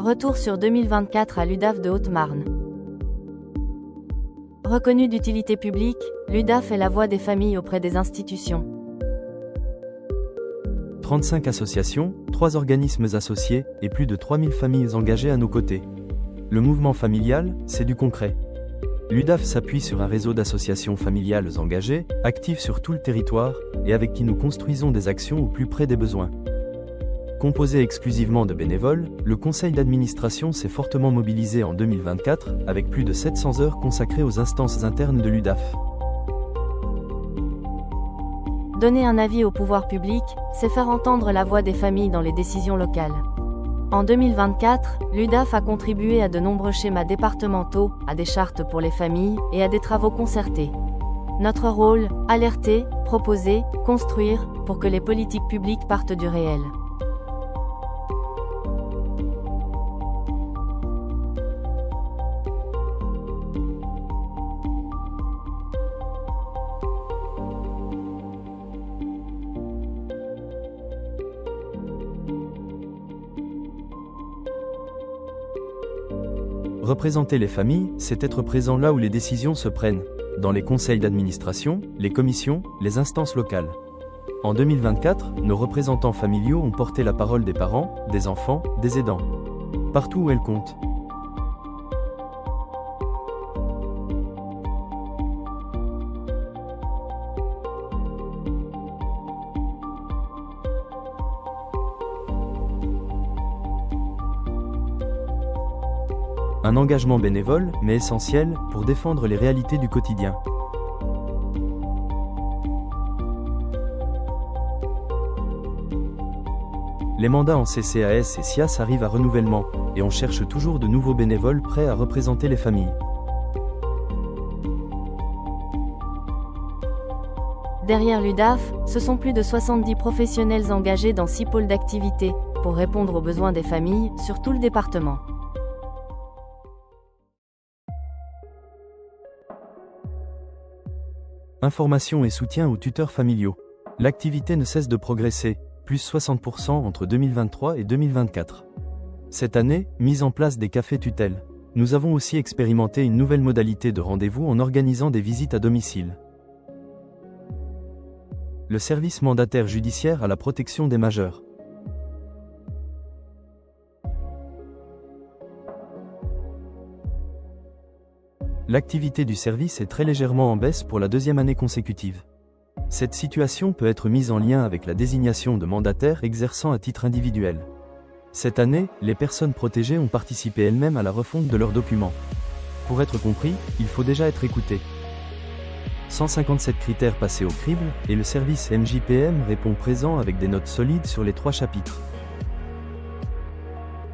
Retour sur 2024 à l'UDAF de Haute-Marne. Reconnue d'utilité publique, l'UDAF est la voix des familles auprès des institutions. 35 associations, 3 organismes associés et plus de 3000 familles engagées à nos côtés. Le mouvement familial, c'est du concret. L'UDAF s'appuie sur un réseau d'associations familiales engagées, actives sur tout le territoire, et avec qui nous construisons des actions au plus près des besoins. Composé exclusivement de bénévoles, le conseil d'administration s'est fortement mobilisé en 2024, avec plus de 700 heures consacrées aux instances internes de l'UDAF. Donner un avis au pouvoir public, c'est faire entendre la voix des familles dans les décisions locales. En 2024, l'UDAF a contribué à de nombreux schémas départementaux, à des chartes pour les familles et à des travaux concertés. Notre rôle, alerter, proposer, construire, pour que les politiques publiques partent du réel. Représenter les familles, c'est être présent là où les décisions se prennent, dans les conseils d'administration, les commissions, les instances locales. En 2024, nos représentants familiaux ont porté la parole des parents, des enfants, des aidants. Partout où elles comptent. Un engagement bénévole, mais essentiel, pour défendre les réalités du quotidien. Les mandats en CCAS et SIAS arrivent à renouvellement, et on cherche toujours de nouveaux bénévoles prêts à représenter les familles. Derrière l'UDAF, ce sont plus de 70 professionnels engagés dans 6 pôles d'activité, pour répondre aux besoins des familles, sur tout le département. Information et soutien aux tuteurs familiaux. L'activité ne cesse de progresser, plus 60% entre 2023 et 2024. Cette année, mise en place des cafés tutelles. Nous avons aussi expérimenté une nouvelle modalité de rendez-vous en organisant des visites à domicile. Le service mandataire judiciaire à la protection des majeurs. L'activité du service est très légèrement en baisse pour la 2e année consécutive. Cette situation peut être mise en lien avec la désignation de mandataires exerçant à titre individuel. Cette année, les personnes protégées ont participé elles-mêmes à la refonte de leurs documents. Pour être compris, il faut déjà être écouté. 157 critères passés au crible, et le service MJPM répond présent avec des notes solides sur les 3 chapitres.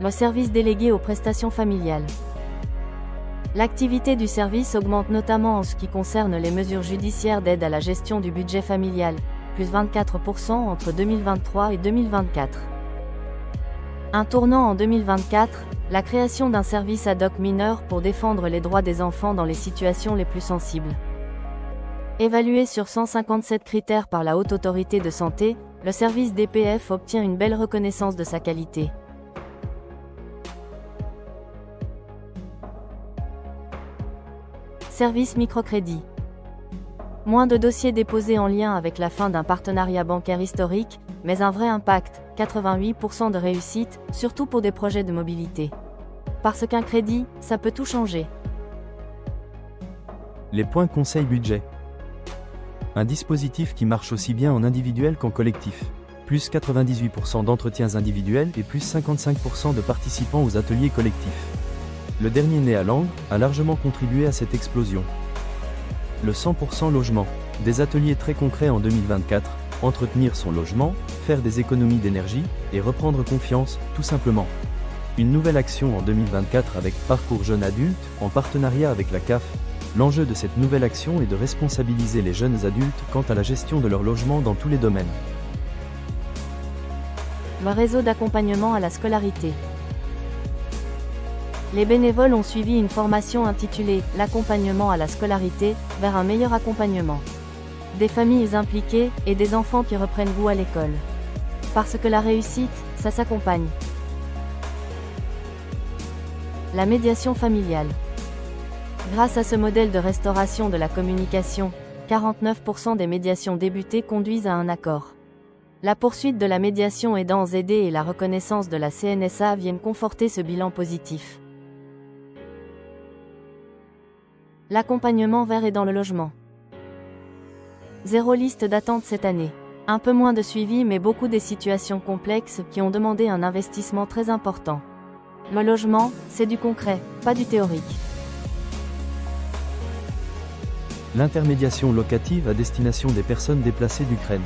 Le service délégué aux prestations familiales. L'activité du service augmente notamment en ce qui concerne les mesures judiciaires d'aide à la gestion du budget familial, plus 24% entre 2023 et 2024. Un tournant en 2024, la création d'un service ad hoc mineur pour défendre les droits des enfants dans les situations les plus sensibles. Évalué sur 157 critères par la Haute Autorité de Santé, le service DPF obtient une belle reconnaissance de sa qualité. Service microcrédit. Moins de dossiers déposés en lien avec la fin d'un partenariat bancaire historique, mais un vrai impact, 88% de réussite, surtout pour des projets de mobilité. Parce qu'un crédit, ça peut tout changer. Les points conseil budget. Un dispositif qui marche aussi bien en individuel qu'en collectif. Plus 98% d'entretiens individuels et plus 55% de participants aux ateliers collectifs. Le dernier né à Langres a largement contribué à cette explosion. Le 100% logement. Des ateliers très concrets en 2024, entretenir son logement, faire des économies d'énergie, et reprendre confiance, tout simplement. Une nouvelle action en 2024 avec Parcours Jeunes Adultes, en partenariat avec la CAF. L'enjeu de cette nouvelle action est de responsabiliser les jeunes adultes quant à la gestion de leur logement dans tous les domaines. Le réseau d'accompagnement à la scolarité. Les bénévoles ont suivi une formation intitulée « L'accompagnement à la scolarité, vers un meilleur accompagnement ». Des familles impliquées, et des enfants qui reprennent goût à l'école. Parce que la réussite, ça s'accompagne. La médiation familiale. Grâce à ce modèle de restauration de la communication, 49% des médiations débutées conduisent à un accord. La poursuite de la médiation aidant aider et la reconnaissance de la CNSA viennent conforter ce bilan positif. L'accompagnement vers et dans le logement. 0 liste d'attente cette année. Un peu moins de suivi mais beaucoup des situations complexes qui ont demandé un investissement très important. Le logement, c'est du concret, pas du théorique. L'intermédiation locative à destination des personnes déplacées d'Ukraine.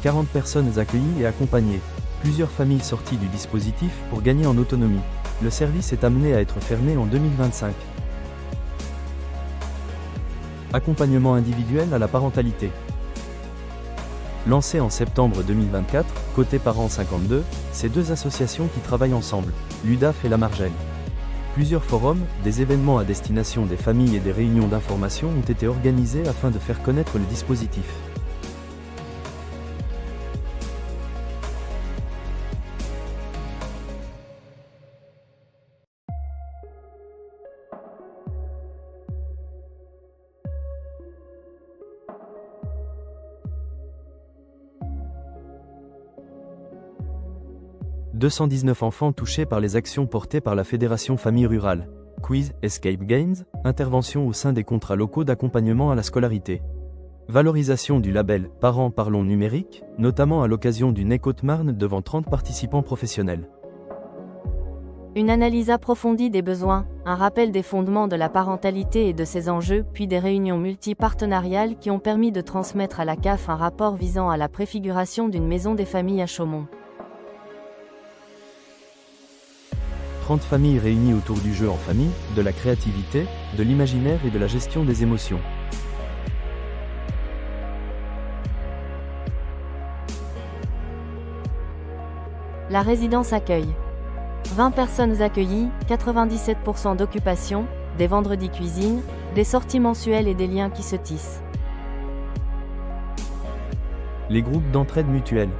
40 personnes accueillies et accompagnées. Plusieurs familles sorties du dispositif pour gagner en autonomie. Le service est amené à être fermé en 2025. Accompagnement individuel à la parentalité. Lancé en septembre 2024, Côté Parents 52, ces deux associations qui travaillent ensemble, l'UDAF et la Margelle. Plusieurs forums, des événements à destination des familles et des réunions d'information ont été organisés afin de faire connaître le dispositif. « 219 enfants touchés par les actions portées par la Fédération Famille Rurale. Quiz, Escape Games, intervention au sein des contrats locaux d'accompagnement à la scolarité. Valorisation du label « Parents Parlons Numérique », notamment à l'occasion du NEC Haute-Marne devant 30 participants professionnels. Une analyse approfondie des besoins, un rappel des fondements de la parentalité et de ses enjeux, puis des réunions multipartenariales qui ont permis de transmettre à la CAF un rapport visant à la préfiguration d'une maison des familles à Chaumont. 30 familles réunies autour du jeu en famille, de la créativité, de l'imaginaire et de la gestion des émotions. La résidence accueil. 20 personnes accueillies, 97% d'occupation, des vendredis cuisine, des sorties mensuelles et des liens qui se tissent. Les groupes d'entraide mutuelle.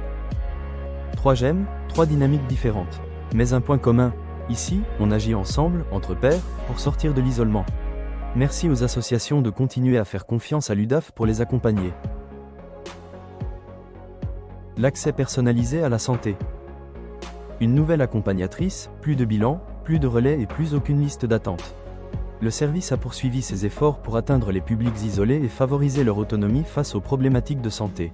3 gemmes, 3 dynamiques différentes. Mais un point commun. Ici, on agit ensemble, entre pairs, pour sortir de l'isolement. Merci aux associations de continuer à faire confiance à l'UDAF pour les accompagner. L'accès personnalisé à la santé. Une nouvelle accompagnatrice, plus de bilan, plus de relais et plus aucune liste d'attente. Le service a poursuivi ses efforts pour atteindre les publics isolés et favoriser leur autonomie face aux problématiques de santé.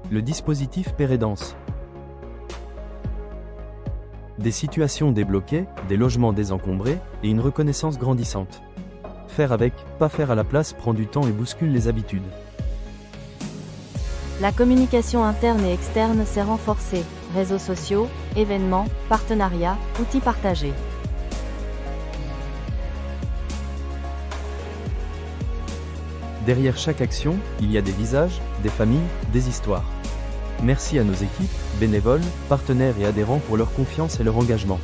Le dispositif Pérédance. Des situations débloquées, des logements désencombrés, et une reconnaissance grandissante. Faire avec, pas faire à la place prend du temps et bouscule les habitudes. La communication interne et externe s'est renforcée. Réseaux sociaux, événements, partenariats, outils partagés. Derrière chaque action, il y a des visages, des familles, des histoires. Merci à nos équipes, bénévoles, partenaires et adhérents pour leur confiance et leur engagement.